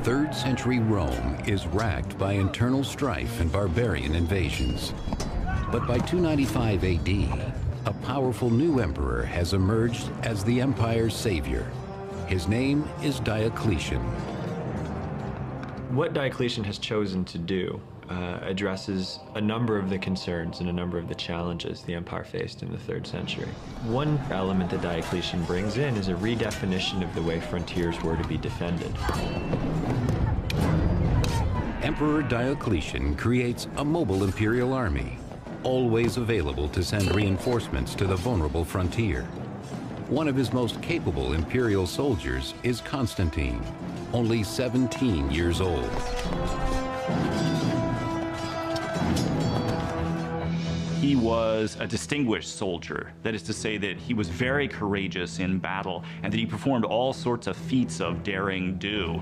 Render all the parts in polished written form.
3rd century Rome is racked by internal strife and barbarian invasions. But by 295 AD, a powerful new emperor has emerged as the empire's savior. His name is Diocletian. What Diocletian has chosen to do addresses a number of the concerns and a number of the challenges the empire faced in the 3rd century. One element that Diocletian brings in is a redefinition of the way frontiers were to be defended. Emperor Diocletian creates a mobile imperial army, always available to send reinforcements to the vulnerable frontier. One of his most capable imperial soldiers is Constantine, only 17 years old. He was a distinguished soldier. That is to say that he was very courageous in battle and that he performed all sorts of feats of daring do.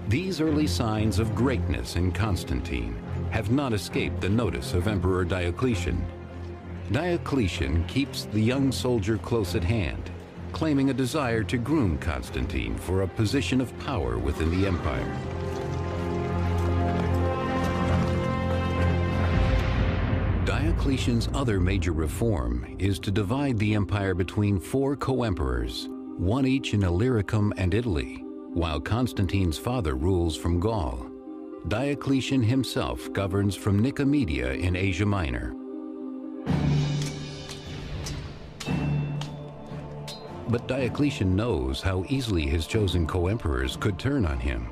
These early signs of greatness in Constantine have not escaped the notice of Emperor Diocletian. Diocletian keeps the young soldier close at hand, claiming a desire to groom Constantine for a position of power within the empire. Diocletian's other major reform is to divide the empire between 4 co-emperors, one each in Illyricum and Italy, while Constantine's father rules from Gaul. Diocletian himself governs from Nicomedia in Asia Minor. But Diocletian knows how easily his chosen co-emperors could turn on him.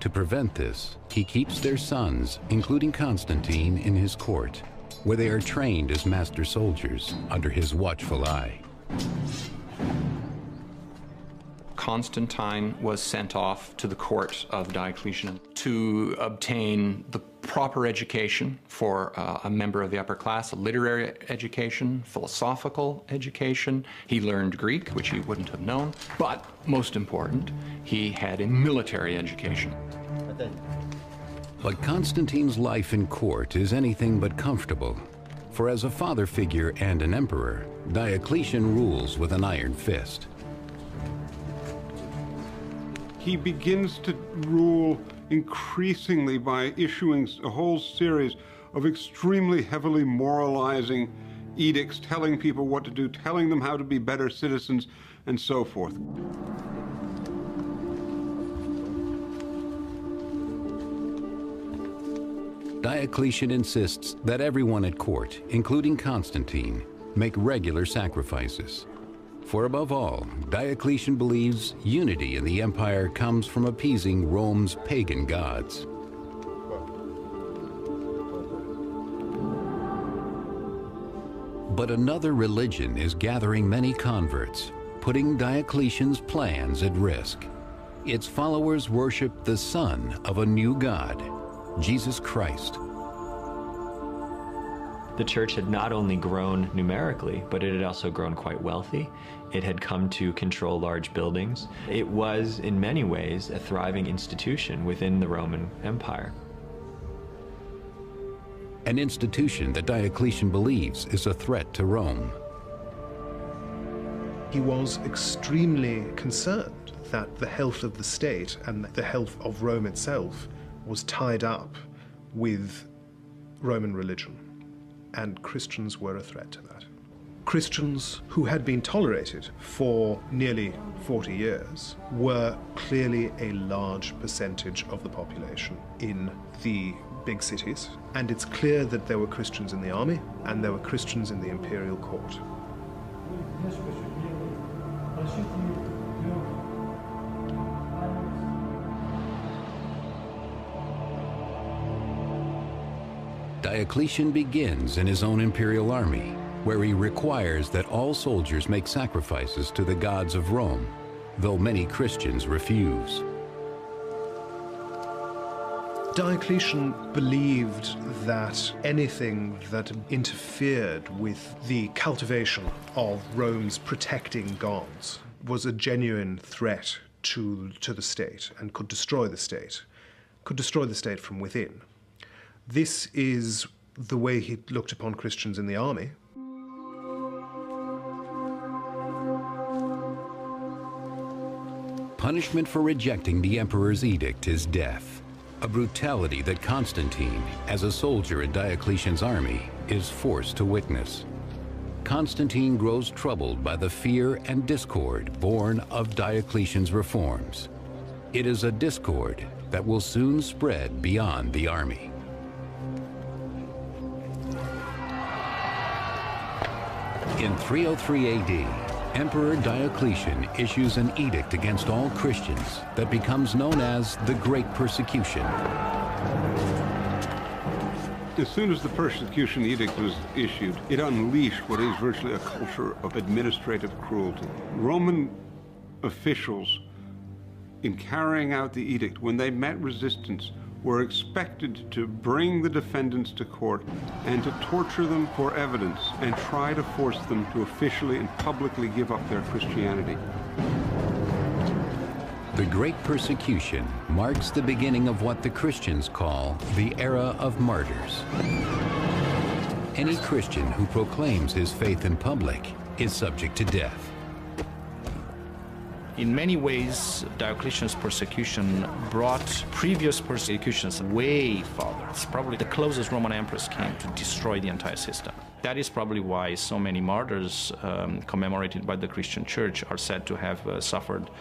To prevent this, he keeps their sons, including Constantine, in his court, where they are trained as master soldiers under his watchful eye. Constantine was sent off to the court of Diocletian to obtain the proper education for a member of the upper class, a literary education, philosophical education. He learned Greek, which he wouldn't have known, but most important, he had a military education. But Constantine's life in court is anything but comfortable, for as a father figure and an emperor, Diocletian rules with an iron fist. He begins to rule increasingly by issuing a whole series of extremely heavily moralizing edicts, telling people what to do, telling them how to be better citizens, and so forth. Diocletian insists that everyone at court, including Constantine, make regular sacrifices. For above all, Diocletian believes unity in the empire comes from appeasing Rome's pagan gods. But another religion is gathering many converts, putting Diocletian's plans at risk. Its followers worship the son of a new god, Jesus Christ. The church had not only grown numerically, but it had also grown quite wealthy. It had come to control large buildings. It was, in many ways, a thriving institution within the Roman Empire. An institution that Diocletian believes is a threat to Rome. He was extremely concerned that the health of the state and the health of Rome itself was tied up with Roman religion, and Christians were a threat to that. Christians who had been tolerated for nearly 40 years were clearly a large percentage of the population in the big cities, and it's clear that there were Christians in the army and there were Christians in the imperial court. Diocletian begins in his own imperial army, where he requires that all soldiers make sacrifices to the gods of Rome, though many Christians refuse. Diocletian believed that anything that interfered with the cultivation of Rome's protecting gods was a genuine threat to the state and could destroy the state from within. This is the way he looked upon Christians in the army. punishment for rejecting the emperor's edict is death, a brutality that Constantine, as a soldier in Diocletian's army, is forced to witness. Constantine grows troubled by the fear and discord born of Diocletian's reforms. It is a discord that will soon spread beyond the army. In 303 AD, Emperor Diocletian issues an edict against all Christians that becomes known as the Great Persecution. As soon as the persecution edict was issued, it unleashed what is virtually a culture of administrative cruelty. Roman officials, in carrying out the edict, when they met resistance, were expected to bring the defendants to court and to torture them for evidence and try to force them to officially and publicly give up their Christianity. The Great Persecution marks the beginning of what the Christians call the era of martyrs. Any Christian who proclaims his faith in public is subject to death. In many ways, Diocletian's persecution brought previous persecutions way farther. It's probably the closest Roman emperors came to destroy the entire system. That is probably why so many martyrs commemorated by the Christian Church are said to have suffered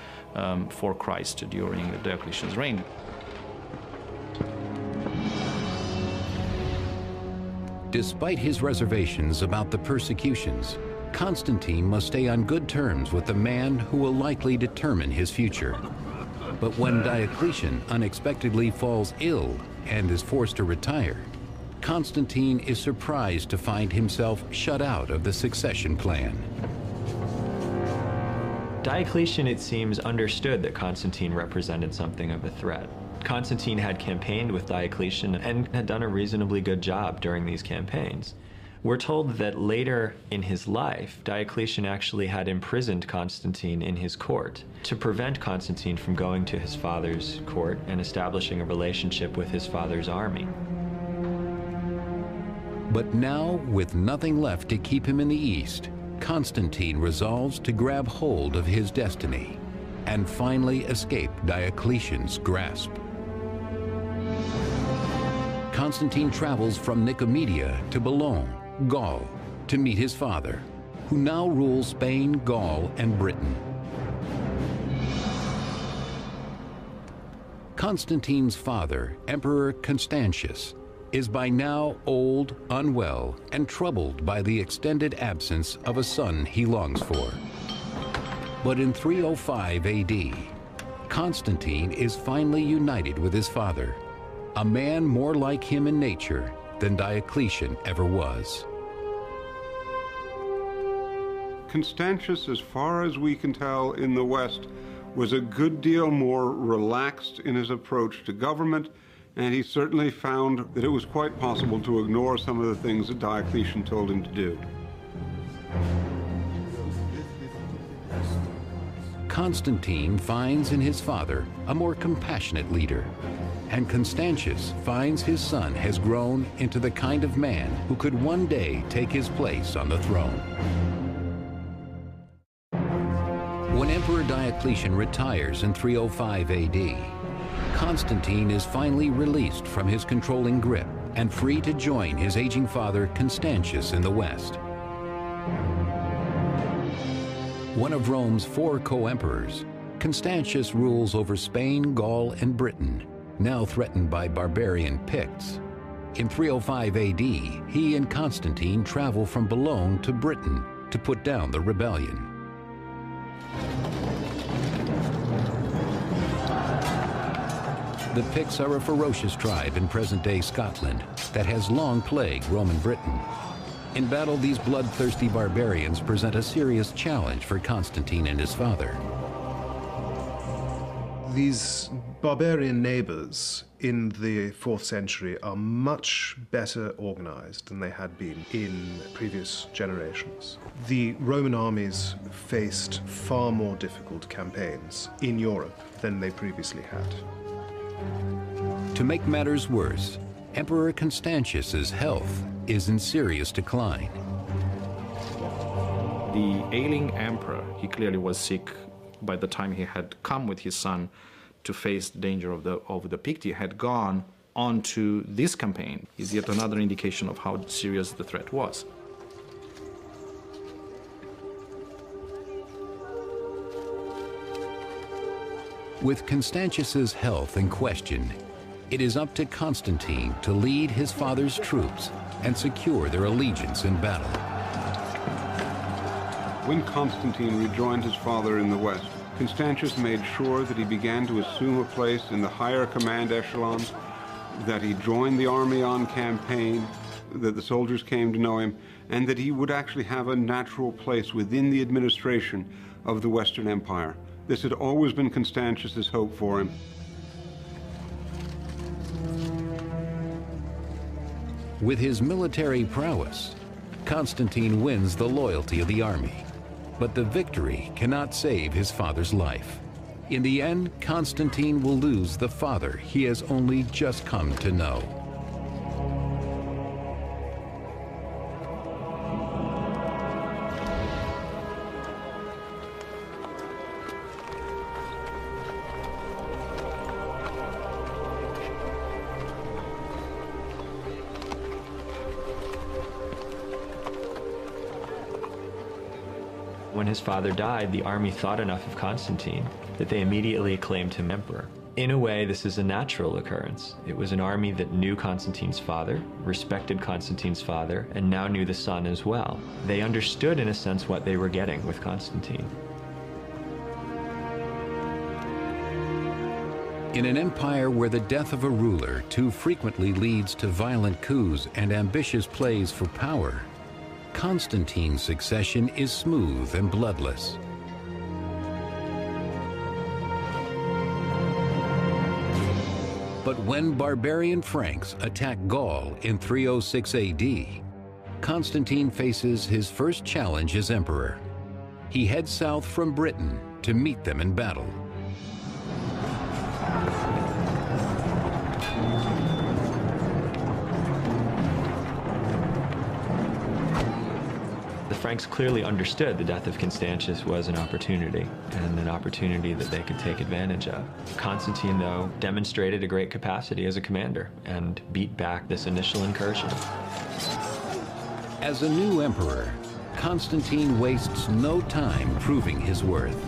for Christ during Diocletian's reign. Despite his reservations about the persecutions, Constantine must stay on good terms with the man who will likely determine his future. But when Diocletian unexpectedly falls ill and is forced to retire, Constantine is surprised to find himself shut out of the succession plan. Diocletian, it seems, understood that Constantine represented something of a threat. Constantine had campaigned with Diocletian and had done a reasonably good job during these campaigns. We're told that later in his life, Diocletian actually had imprisoned Constantine in his court to prevent Constantine from going to his father's court and establishing a relationship with his father's army. But now, with nothing left to keep him in the east, Constantine resolves to grab hold of his destiny and finally escape Diocletian's grasp. Constantine travels from Nicomedia to Boulogne, Gaul, to meet his father, who now rules Spain, Gaul, and Britain. Constantine's father, Emperor Constantius, is by now old, unwell, and troubled by the extended absence of a son he longs for. But in 305 AD, Constantine is finally united with his father, a man more like him in nature than Diocletian ever was. Constantius, as far as we can tell in the West, was a good deal more relaxed in his approach to government, and he certainly found that it was quite possible to ignore some of the things that Diocletian told him to do. Constantine finds in his father a more compassionate leader, and Constantius finds his son has grown into the kind of man who could one day take his place on the throne. When Emperor Diocletian retires in 305 AD, Constantine is finally released from his controlling grip and free to join his aging father Constantius in the West. One of Rome's 4 co-emperors, Constantius rules over Spain, Gaul, and Britain, now threatened by barbarian Picts. In 305 AD, he and Constantine travel from Boulogne to Britain to put down the rebellion. The Picts are a ferocious tribe in present-day Scotland that has long plagued Roman Britain. In battle, these bloodthirsty barbarians present a serious challenge for Constantine and his father. These barbarian neighbors in the 4th century are much better organized than they had been in previous generations. The Roman armies faced far more difficult campaigns in Europe than they previously had. To make matters worse, Emperor Constantius's health is in serious decline. The ailing emperor, he clearly was sick by the time he had come with his son to face the danger of the Picti, had gone on to this campaign, is yet another indication of how serious the threat was. With Constantius's health in question, it is up to Constantine to lead his father's troops and secure their allegiance in battle. When Constantine rejoined his father in the west, Constantius made sure that he began to assume a place in the higher command echelons, that he joined the army on campaign, that the soldiers came to know him, and that he would actually have a natural place within the administration of the Western Empire. This had always been Constantius's hope for him. With his military prowess, Constantine wins the loyalty of the army. But the victory cannot save his father's life. In the end, Constantine will lose the father he has only just come to know. When his father died, the army thought enough of Constantine that they immediately acclaimed him emperor. In a way, this is a natural occurrence. It was an army that knew Constantine's father, respected Constantine's father, and now knew the son as well. They understood, in a sense, what they were getting with Constantine. In an empire where the death of a ruler too frequently leads to violent coups and ambitious plays for power, Constantine's succession is smooth and bloodless. But when barbarian Franks attack Gaul in 306 AD, Constantine faces his first challenge as emperor. He heads south from Britain to meet them in battle. The Franks clearly understood the death of Constantius was an opportunity, and an opportunity that they could take advantage of. Constantine, though, demonstrated a great capacity as a commander and beat back this initial incursion. As a new emperor, Constantine wastes no time proving his worth.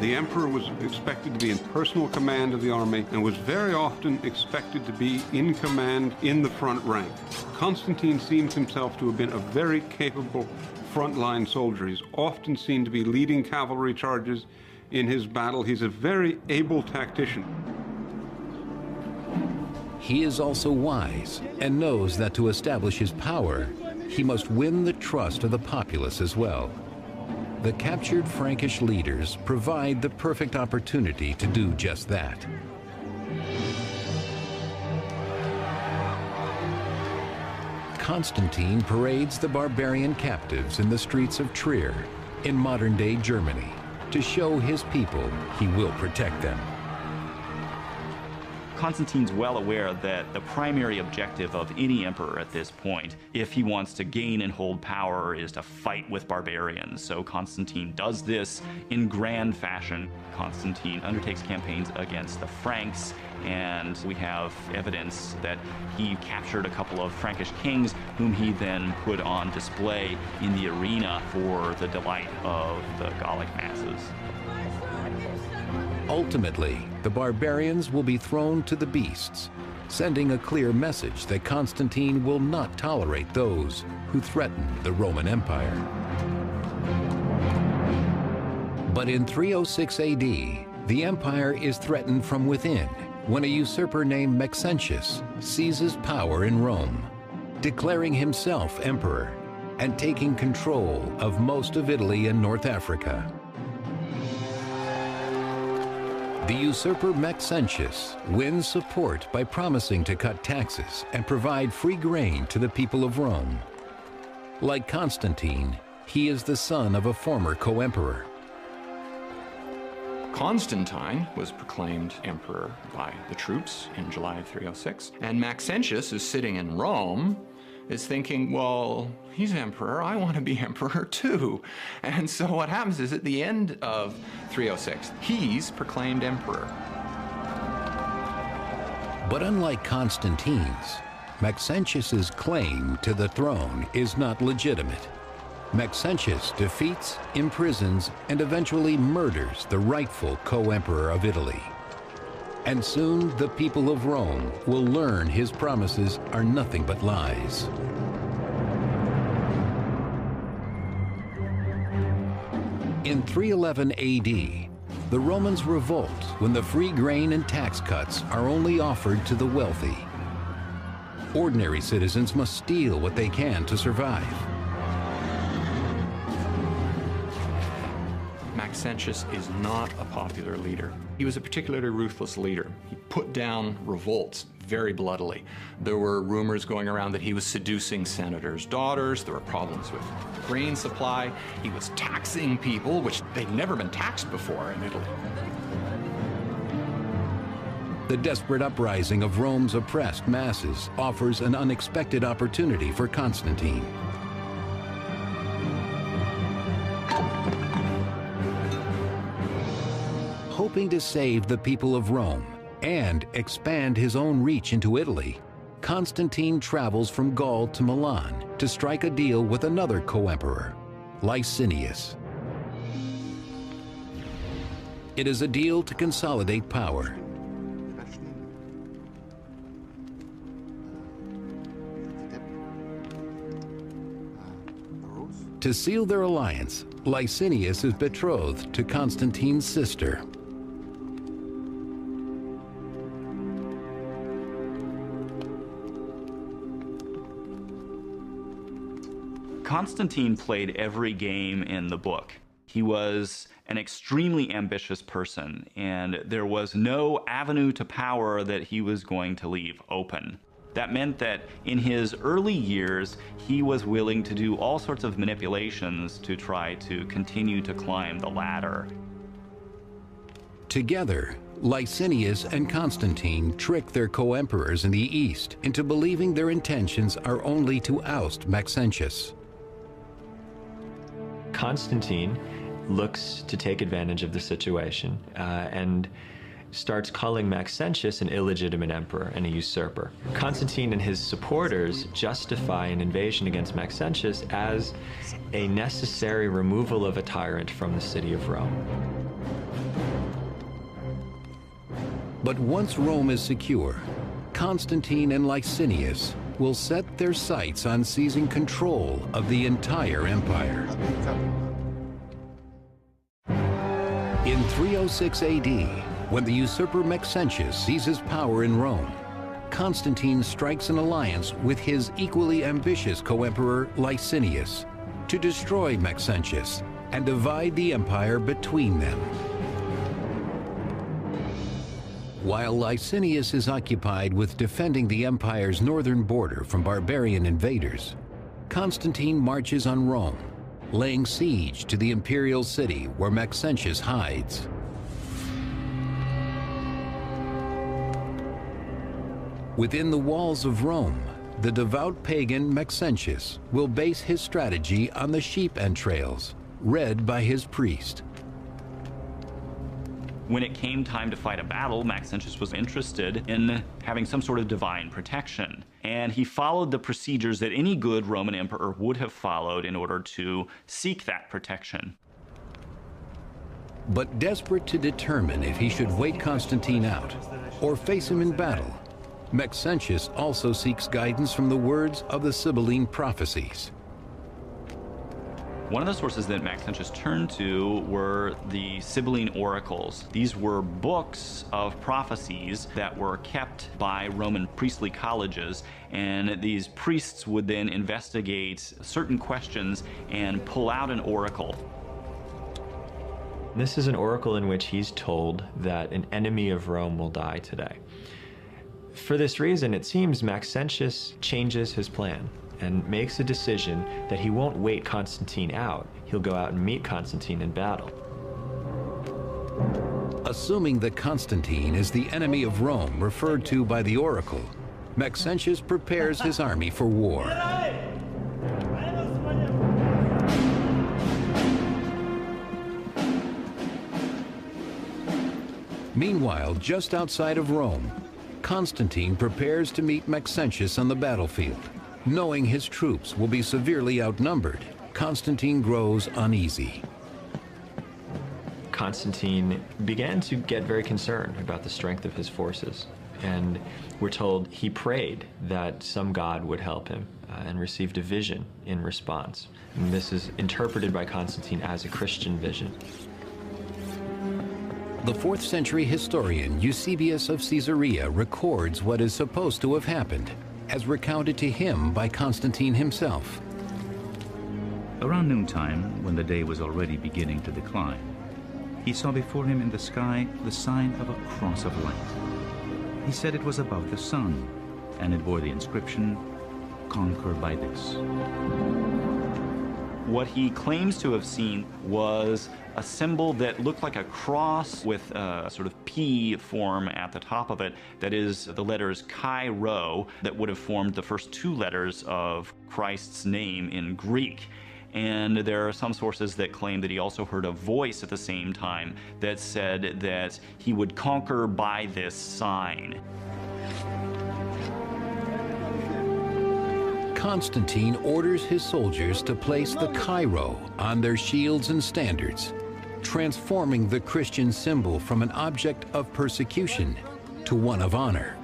The emperor was expected to be in personal command of the army and was very often expected to be in command in the front rank. Constantine seems himself to have been a very capable frontline soldier. He's often seen to be leading cavalry charges in his battle. He's a very able tactician. He is also wise and knows that to establish his power, he must win the trust of the populace as well. The captured Frankish leaders provide the perfect opportunity to do just that. Constantine parades the barbarian captives in the streets of Trier, in modern-day Germany, to show his people he will protect them. Constantine's well aware that the primary objective of any emperor at this point, if he wants to gain and hold power, is to fight with barbarians. So Constantine does this in grand fashion. Constantine undertakes campaigns against the Franks, and we have evidence that he captured a couple of Frankish kings, whom he then put on display in the arena for the delight of the Gallic masses. Ultimately, the barbarians will be thrown to the beasts, sending a clear message that Constantine will not tolerate those who threaten the Roman Empire. But in 306 AD, the empire is threatened from within when a usurper named Maxentius seizes power in Rome, declaring himself emperor and taking control of most of Italy and North Africa. The usurper Maxentius wins support by promising to cut taxes and provide free grain to the people of Rome. Like Constantine, he is the son of a former co-emperor. Constantine was proclaimed emperor by the troops in July of 306, and Maxentius is sitting in Rome is thinking, well, he's emperor, I want to be emperor too. And so what happens is at the end of 306, he's proclaimed emperor. But unlike Constantine's, Maxentius's claim to the throne is not legitimate. Maxentius defeats, imprisons, and eventually murders the rightful co-emperor of Italy. And soon the people of Rome will learn his promises are nothing but lies. In 311 AD, the Romans revolt when the free grain and tax cuts are only offered to the wealthy. Ordinary citizens must steal what they can to survive. Maxentius is not a popular leader. He was a particularly ruthless leader. He put down revolts very bloodily. There were rumors going around that he was seducing senators' daughters. There were problems with grain supply. He was taxing people, which they'd never been taxed before in Italy. The desperate uprising of Rome's oppressed masses offers an unexpected opportunity for Constantine. Hoping to save the people of Rome and expand his own reach into Italy, Constantine travels from Gaul to Milan to strike a deal with another co-emperor, Licinius. It is a deal to consolidate power. To seal their alliance, Licinius is betrothed to Constantine's sister. Constantine played every game in the book. He was an extremely ambitious person, and there was no avenue to power that he was going to leave open. That meant that in his early years, he was willing to do all sorts of manipulations to try to continue to climb the ladder. Together, Licinius and Constantine trick their co-emperors in the East into believing their intentions are only to oust Maxentius. Constantine looks to take advantage of the situation and starts calling Maxentius an illegitimate emperor and a usurper. Constantine and his supporters justify an invasion against Maxentius as a necessary removal of a tyrant from the city of Rome. But once Rome is secure, Constantine and Licinius will set their sights on seizing control of the entire empire. In 306 AD, when the usurper Maxentius seizes power in Rome, Constantine strikes an alliance with his equally ambitious co-emperor Licinius to destroy Maxentius and divide the empire between them. While Licinius is occupied with defending the empire's northern border from barbarian invaders, Constantine marches on Rome, laying siege to the imperial city where Maxentius hides. Within the walls of Rome, the devout pagan Maxentius will base his strategy on the sheep entrails, read by his priest. When it came time to fight a battle, Maxentius was interested in having some sort of divine protection. And he followed the procedures that any good Roman emperor would have followed in order to seek that protection. But desperate to determine if he should wait Constantine out or face him in battle, Maxentius also seeks guidance from the words of the Sibylline prophecies. One of the sources that Maxentius turned to were the Sibylline oracles. These were books of prophecies that were kept by Roman priestly colleges, and these priests would then investigate certain questions and pull out an oracle. This is an oracle in which he's told that an enemy of Rome will die today. For this reason, it seems Maxentius changes his plan and makes a decision that he won't wait Constantine out. He'll go out and meet Constantine in battle. Assuming that Constantine is the enemy of Rome referred to by the oracle, Maxentius prepares his army for war. Meanwhile, just outside of Rome, Constantine prepares to meet Maxentius on the battlefield. Knowing his troops will be severely outnumbered, Constantine grows uneasy. Constantine began to get very concerned about the strength of his forces. And we're told he prayed that some god would help him and received a vision in response. And this is interpreted by Constantine as a Christian vision. The 4th century historian Eusebius of Caesarea records what is supposed to have happened, as recounted to him by Constantine himself. Around noontime, when the day was already beginning to decline, he saw before him in the sky the sign of a cross of light. He said it was above the sun, and it bore the inscription, "Conquer by this." What he claims to have seen was a symbol that looked like a cross with a sort of P form at the top of it. That is the letters Chi Rho that would have formed the first 2 letters of Christ's name in Greek. And there are some sources that claim that he also heard a voice at the same time that said that he would conquer by this sign. Constantine orders his soldiers to place the Chi Rho on their shields and standards, transforming the Christian symbol from an object of persecution to one of honor.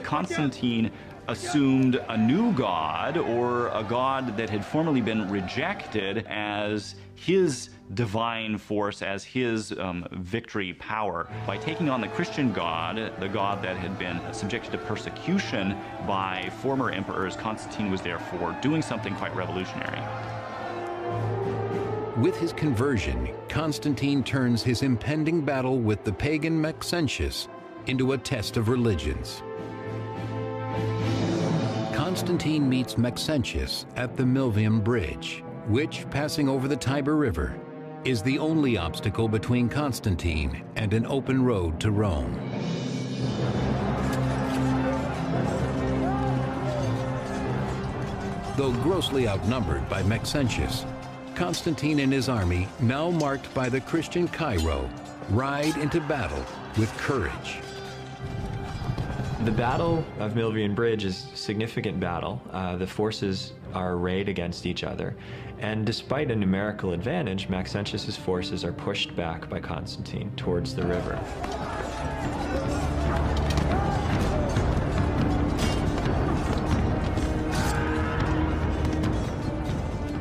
Constantine assumed a new god, or a god that had formerly been rejected, as his divine force, as his victory power. By taking on the Christian god, the god that had been subjected to persecution by former emperors, Constantine was therefore doing something quite revolutionary. With his conversion, Constantine turns his impending battle with the pagan Maxentius into a test of religions. Constantine meets Maxentius at the Milvian Bridge, which, passing over the Tiber River, is the only obstacle between Constantine and an open road to Rome. Though grossly outnumbered by Maxentius, Constantine and his army, now marked by the Christian Chi Rho, ride into battle with courage. The Battle of Milvian Bridge is a significant battle. The forces are arrayed against each other, and despite a numerical advantage, Maxentius's forces are pushed back by Constantine towards the river.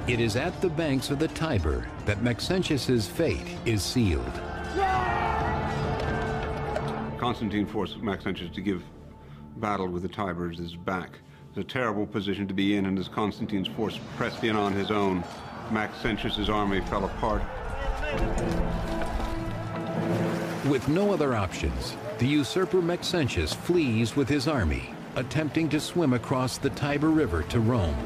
It is at the banks of the Tiber that Maxentius's fate is sealed. Constantine forced Maxentius to give battle with the Tiber at his back. It's a terrible position to be in, and as Constantine's force pressed in on his own, Maxentius's army fell apart. With no other options, the usurper Maxentius flees with his army, attempting to swim across the Tiber River to Rome.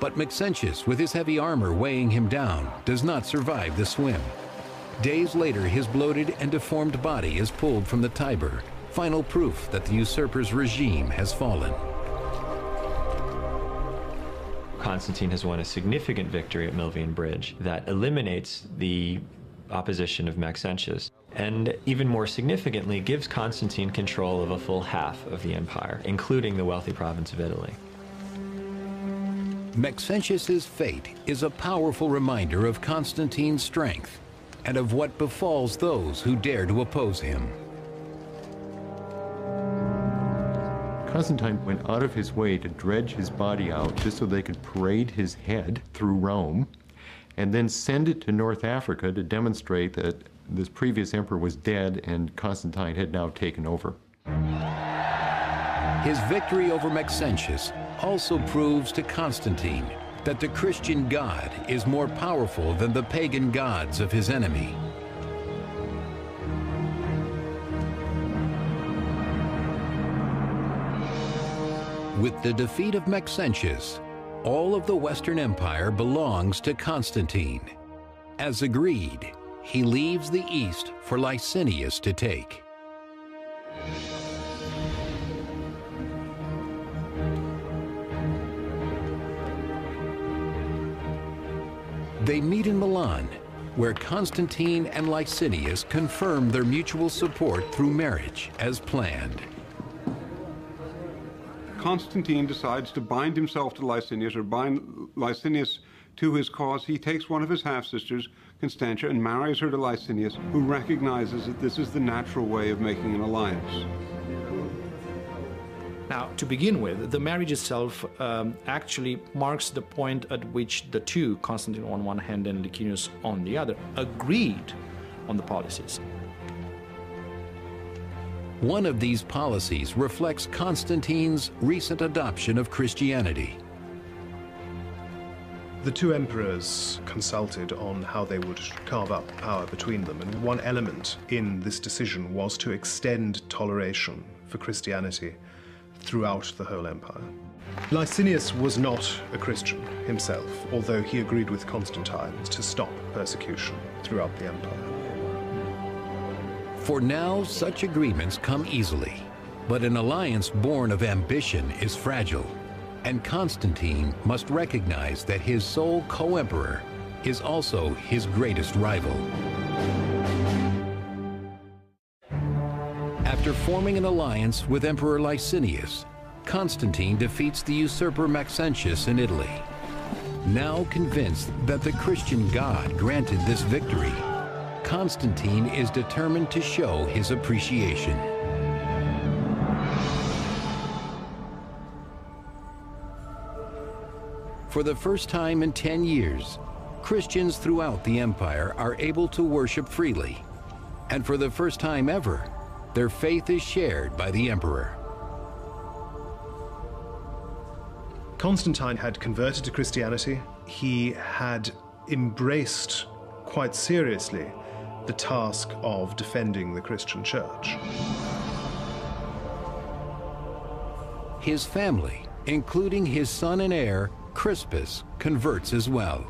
But Maxentius, with his heavy armor weighing him down, does not survive the swim. Days later, his bloated and deformed body is pulled from the Tiber, final proof that the usurper's regime has fallen. Constantine has won a significant victory at Milvian Bridge that eliminates the opposition of Maxentius, and even more significantly, gives Constantine control of a full half of the empire, including the wealthy province of Italy. Maxentius's fate is a powerful reminder of Constantine's strength and of what befalls those who dare to oppose him. Constantine went out of his way to dredge his body out just so they could parade his head through Rome and then send it to North Africa to demonstrate that this previous emperor was dead and Constantine had now taken over. His victory over Maxentius also proves to Constantine that the Christian God is more powerful than the pagan gods of his enemy. With the defeat of Maxentius, all of the Western Empire belongs to Constantine. As agreed, he leaves the East for Licinius to take. They meet in Milan, where Constantine and Licinius confirm their mutual support through marriage as planned. Constantine decides to bind himself to Licinius, or bind Licinius to his cause. He takes one of his half-sisters, Constantia, and marries her to Licinius, who recognizes that this is the natural way of making an alliance. Now, to begin with, the marriage itself actually marks the point at which the two, Constantine on one hand and Licinius on the other, agreed on the policies. One of these policies reflects Constantine's recent adoption of Christianity. The two emperors consulted on how they would carve up power between them, and one element in this decision was to extend toleration for Christianity throughout the whole empire. Licinius was not a Christian himself, although he agreed with Constantine to stop persecution throughout the empire. For now, such agreements come easily, but an alliance born of ambition is fragile, and Constantine must recognize that his sole co-emperor is also his greatest rival. After forming an alliance with Emperor Licinius, Constantine defeats the usurper Maxentius in Italy. Now convinced that the Christian God granted this victory, Constantine is determined to show his appreciation. For the first time in 10 years, Christians throughout the empire are able to worship freely. And for the first time ever, their faith is shared by the emperor. Constantine had converted to Christianity. He had embraced quite seriously the task of defending the Christian church. His family, including his son and heir, Crispus, converts as well.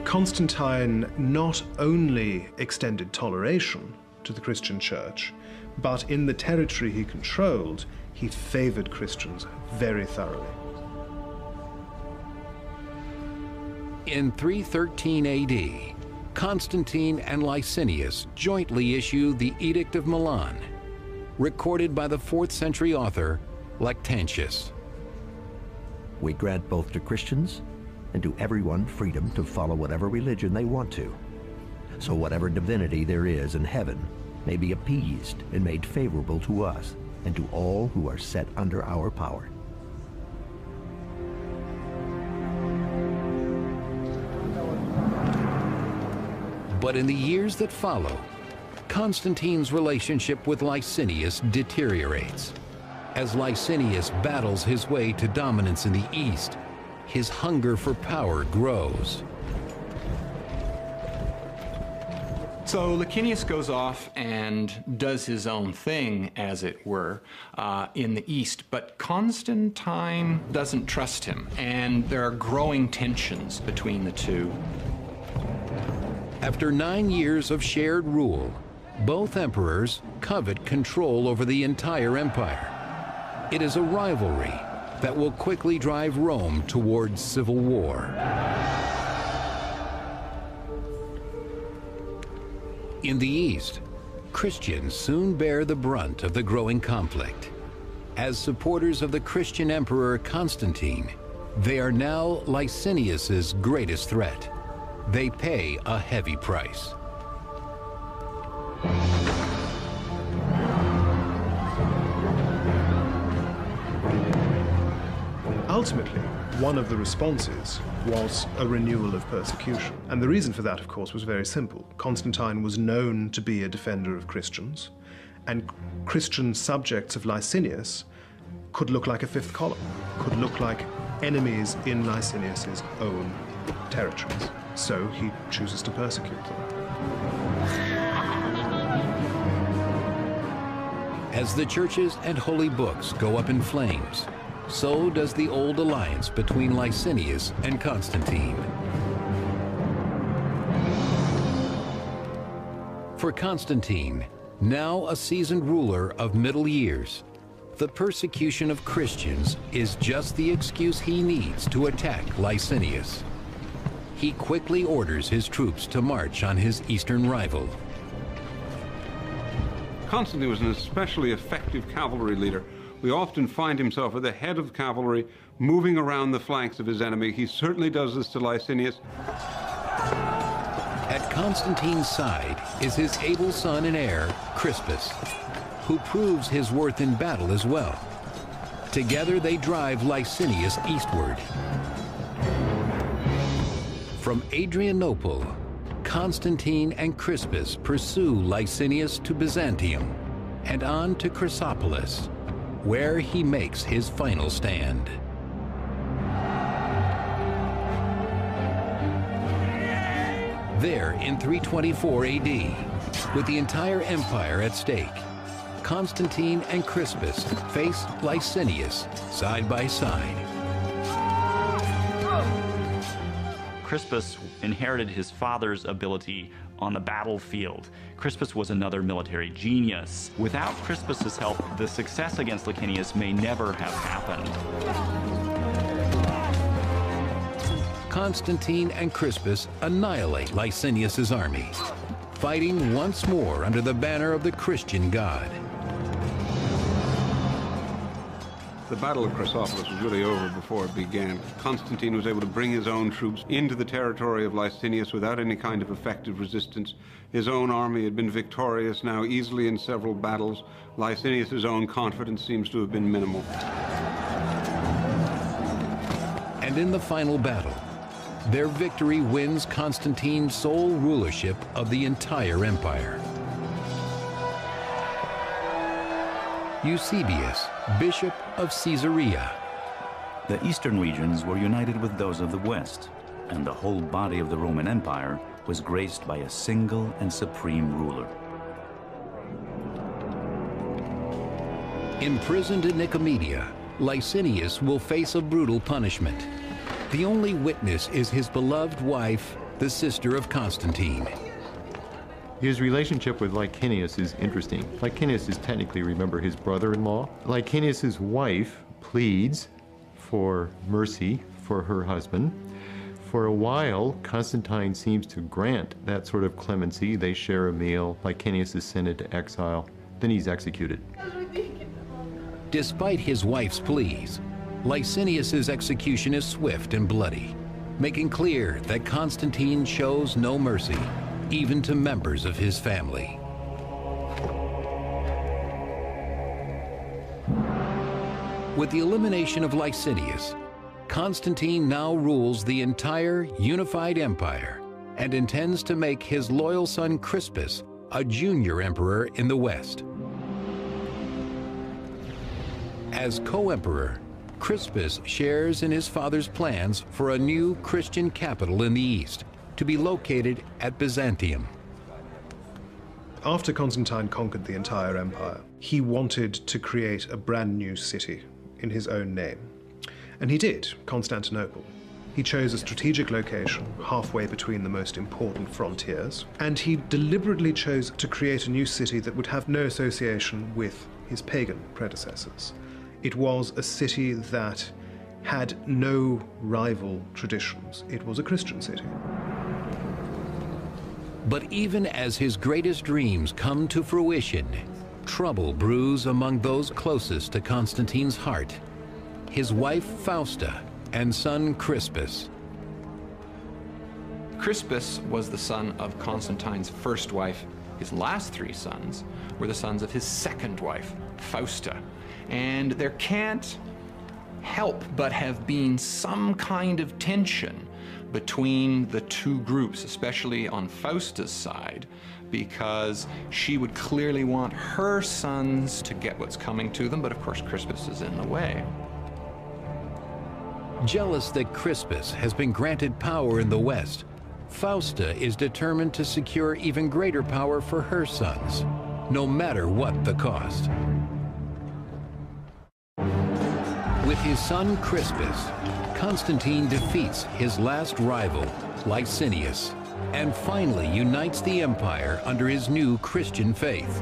Constantine not only extended toleration to the Christian church, but in the territory he controlled, he favored Christians very thoroughly. In 313 AD, Constantine and Licinius jointly issue the Edict of Milan, recorded by the 4th century author Lactantius. We grant both to Christians and to everyone freedom to follow whatever religion they want to, so whatever divinity there is in heaven may be appeased and made favorable to us and to all who are set under our power. But in the years that follow, Constantine's relationship with Licinius deteriorates. As Licinius battles his way to dominance in the East, his hunger for power grows. So Licinius goes off and does his own thing, as it were, in the East, but Constantine doesn't trust him, and there are growing tensions between the two. After 9 years of shared rule, both emperors covet control over the entire empire. It is a rivalry that will quickly drive Rome towards civil war. In the East, Christians soon bear the brunt of the growing conflict. As supporters of the Christian Emperor Constantine, they are now Licinius's greatest threat. They pay a heavy price. Ultimately, one of the responses was a renewal of persecution. And the reason for that, of course, was very simple. Constantine was known to be a defender of Christians, and Christian subjects of Licinius could look like a fifth column, could look like enemies in Licinius's own territories. So he chooses to persecute them. As the churches and holy books go up in flames, so does the old alliance between Licinius and Constantine. For Constantine, now a seasoned ruler of middle years, The persecution of Christians is just the excuse he needs to attack Licinius. He quickly orders his troops to march on his eastern rival. Constantine was an especially effective cavalry leader. We often find himself at the head of cavalry, moving around the flanks of his enemy. He certainly does this to Licinius. At Constantine's side is his able son and heir, Crispus, who proves his worth in battle as well. Together they drive Licinius eastward. From Adrianople, Constantine and Crispus pursue Licinius to Byzantium and on to Chrysopolis, where he makes his final stand. There, in 324 AD, with the entire empire at stake, Constantine and Crispus face Licinius side by side. Crispus inherited his father's ability on the battlefield. Crispus was another military genius. Without Crispus's help, the success against Licinius may never have happened. Constantine and Crispus annihilate Licinius's army, fighting once more under the banner of the Christian God. The Battle of Chrysopolis was really over before it began. Constantine was able to bring his own troops into the territory of Licinius without any kind of effective resistance. His own army had been victorious now easily in several battles. Licinius's own confidence seems to have been minimal. And in the final battle, their victory wins Constantine's sole rulership of the entire empire. Eusebius, Bishop of Caesarea. The eastern regions were united with those of the west, and the whole body of the Roman Empire was graced by a single and supreme ruler. Imprisoned in Nicomedia, Licinius will face a brutal punishment. The only witness is his beloved wife, the sister of Constantine. His relationship with Licinius is interesting. Licinius is technically, remember, his brother-in-law. Licinius's wife pleads for mercy for her husband. For a while, Constantine seems to grant that sort of clemency. They share a meal. Licinius is sent into exile. Then he's executed. Despite his wife's pleas, Licinius's execution is swift and bloody, making clear that Constantine shows no mercy, even to members of his family. With the elimination of Licinius, Constantine now rules the entire unified empire and intends to make his loyal son Crispus a junior emperor in the West. As co-emperor, Crispus shares in his father's plans for a new Christian capital in the East, to be located at Byzantium. After Constantine conquered the entire empire, he wanted to create a brand new city in his own name. And he did, Constantinople. He chose a strategic location halfway between the most important frontiers, and he deliberately chose to create a new city that would have no association with his pagan predecessors. It was a city that had no rival traditions. It was a Christian city. But even as his greatest dreams come to fruition, trouble brews among those closest to Constantine's heart: his wife Fausta and son Crispus. Crispus was the son of Constantine's first wife. His last three sons were the sons of his second wife, Fausta. And there can't help but have been some kind of tension between the two groups, especially on Fausta's side, because she would clearly want her sons to get what's coming to them, but of course Crispus is in the way. Jealous that Crispus has been granted power in the West, Fausta is determined to secure even greater power for her sons, no matter what the cost. With his son Crispus, Constantine defeats his last rival, Licinius, and finally unites the empire under his new Christian faith.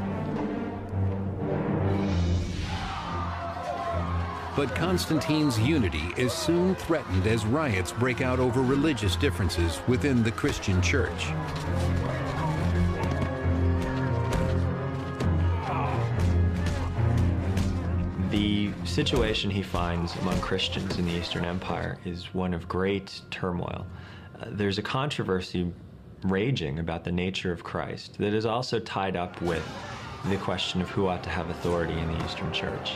But Constantine's unity is soon threatened as riots break out over religious differences within the Christian church. The situation he finds among Christians in the Eastern Empire is one of great turmoil. There's a controversy raging about the nature of Christ that is also tied up with the question of who ought to have authority in the Eastern Church.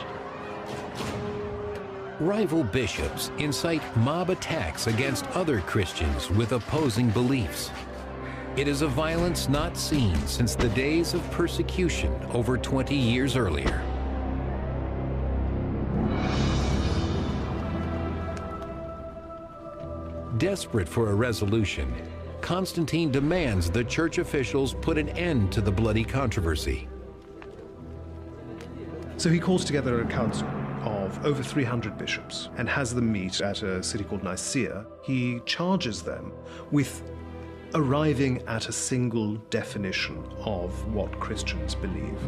Rival bishops incite mob attacks against other Christians with opposing beliefs. It is a violence not seen since the days of persecution over 20 years earlier. Desperate for a resolution, Constantine demands the church officials put an end to the bloody controversy. So he calls together a council of over 300 bishops and has them meet at a city called Nicaea. He charges them with arriving at a single definition of what Christians believe.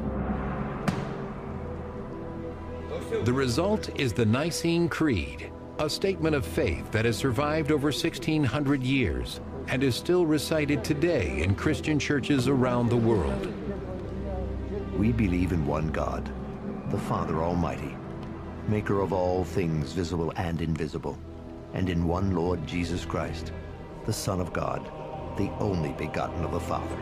The result is the Nicene Creed, a statement of faith that has survived over 1,600 years and is still recited today in Christian churches around the world. We believe in one God, the Father Almighty, maker of all things visible and invisible, and in one Lord Jesus Christ, the Son of God, the only begotten of the Father.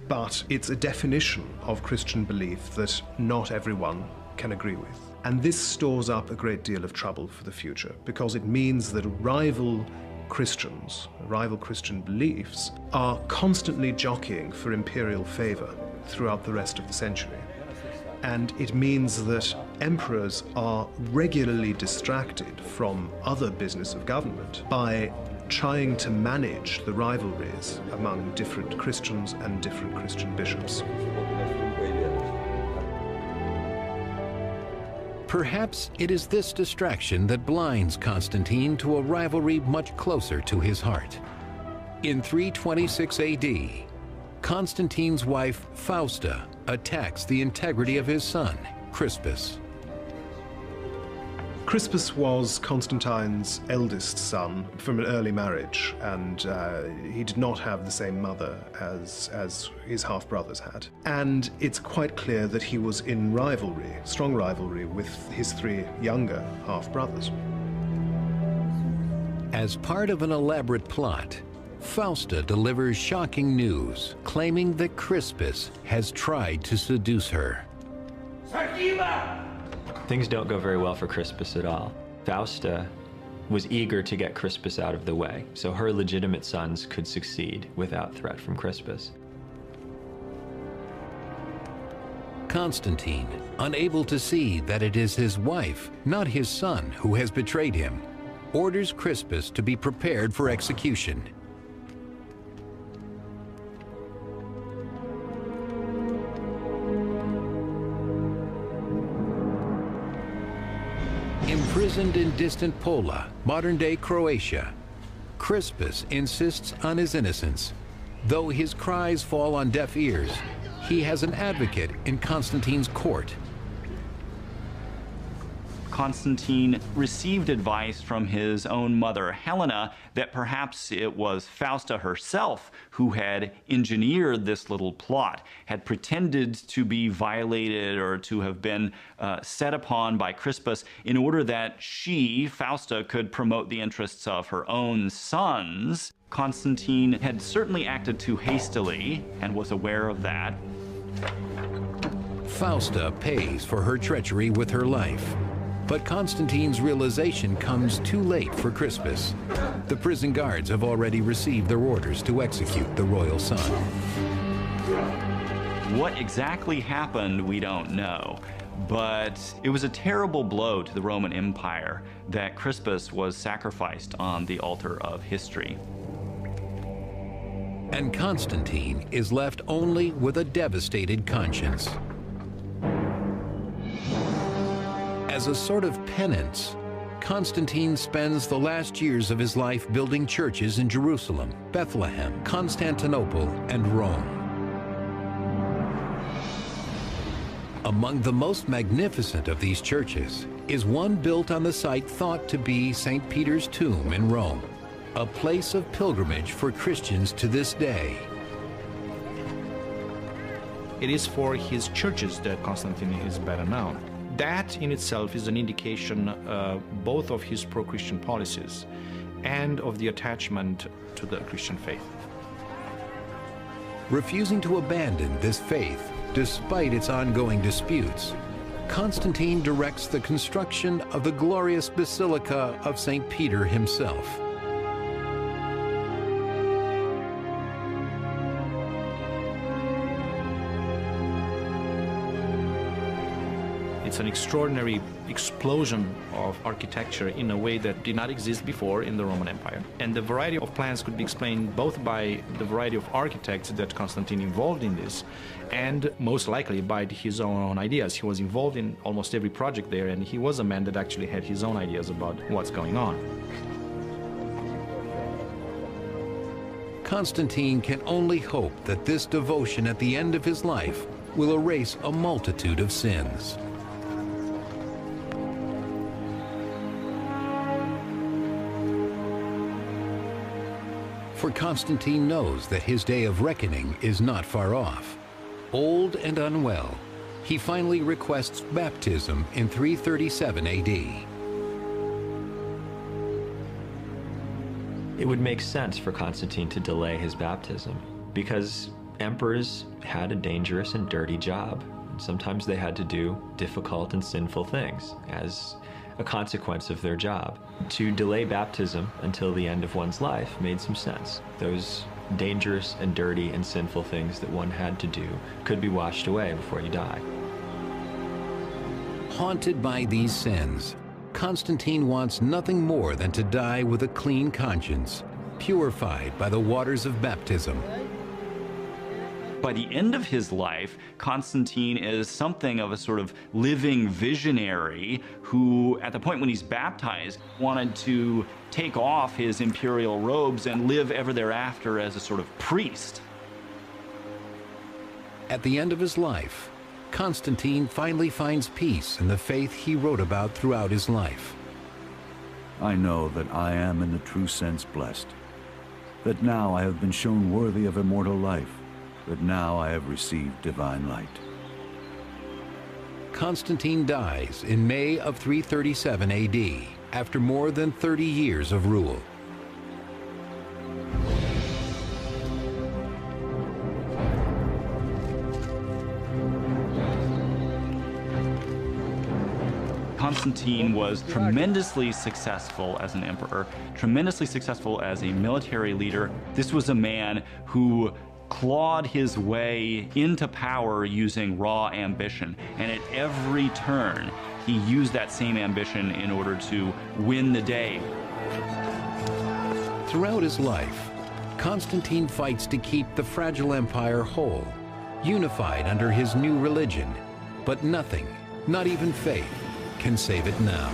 But it's a definition of Christian belief that not everyone can agree with. And this stores up a great deal of trouble for the future, because it means that rival Christians, rival Christian beliefs, are constantly jockeying for imperial favor throughout the rest of the century. And it means that emperors are regularly distracted from other business of government by trying to manage the rivalries among different Christians and different Christian bishops. Perhaps it is this distraction that blinds Constantine to a rivalry much closer to his heart. In 326 AD, Constantine's wife Fausta attacks the integrity of his son, Crispus. Crispus was Constantine's eldest son from an early marriage, and he did not have the same mother as his half-brothers had. And it's quite clear that he was in rivalry, strong rivalry, with his three younger half-brothers. As part of an elaborate plot, Fausta delivers shocking news, claiming that Crispus has tried to seduce her. Things don't go very well for Crispus at all. Fausta was eager to get Crispus out of the way, so her legitimate sons could succeed without threat from Crispus. Constantine, unable to see that it is his wife, not his son, who has betrayed him, orders Crispus to be prepared for execution. Imprisoned in distant Pola, modern-day Croatia, Crispus insists on his innocence. Though his cries fall on deaf ears, he has an advocate in Constantine's court. Constantine received advice from his own mother, Helena, that perhaps it was Fausta herself who had engineered this little plot, had pretended to be violated or to have been set upon by Crispus in order that she, Fausta, could promote the interests of her own sons. Constantine had certainly acted too hastily and was aware of that. Fausta pays for her treachery with her life. But Constantine's realization comes too late for Crispus. The prison guards have already received their orders to execute the royal son. What exactly happened, we don't know. But it was a terrible blow to the Roman Empire that Crispus was sacrificed on the altar of history. And Constantine is left only with a devastated conscience. As a sort of penance, Constantine spends the last years of his life building churches in Jerusalem, Bethlehem, Constantinople, and Rome. Among the most magnificent of these churches is one built on the site thought to be St. Peter's tomb in Rome, a place of pilgrimage for Christians to this day. It is for his churches that Constantine is better known. That in itself is an indication both of his pro-Christian policies and of the attachment to the Christian faith. Refusing to abandon this faith, despite its ongoing disputes, Constantine directs the construction of the glorious Basilica of St. Peter himself. It's an extraordinary explosion of architecture in a way that did not exist before in the Roman Empire. And the variety of plans could be explained both by the variety of architects that Constantine involved in this, and most likely by his own ideas. He was involved in almost every project there, and he was a man that actually had his own ideas about what's going on. Constantine can only hope that this devotion at the end of his life will erase a multitude of sins. For Constantine knows that his day of reckoning is not far off. Old and unwell, he finally requests baptism in 337 AD. It would make sense for Constantine to delay his baptism because emperors had a dangerous and dirty job. Sometimes they had to do difficult and sinful things as a consequence of their job. To delay baptism until the end of one's life made some sense. Those dangerous and dirty and sinful things that one had to do could be washed away before you die. Haunted by these sins, Constantine wants nothing more than to die with a clean conscience, purified by the waters of baptism. By the end of his life, Constantine is something of a sort of living visionary who, at the point when he's baptized, wanted to take off his imperial robes and live ever thereafter as a sort of priest. At the end of his life, Constantine finally finds peace in the faith he wrote about throughout his life. I know that I am in the true sense blessed, that now I have been shown worthy of immortal life, that now I have received divine light. Constantine dies in May of 337 AD, after more than 30 years of rule. Constantine was tremendously successful as an emperor, tremendously successful as a military leader. This was a man who clawed his way into power using raw ambition, and at every turn he used that same ambition in order to win the day. Throughout his life, Constantine fights to keep the fragile empire whole, unified under his new religion, but nothing, not even faith, can save it now.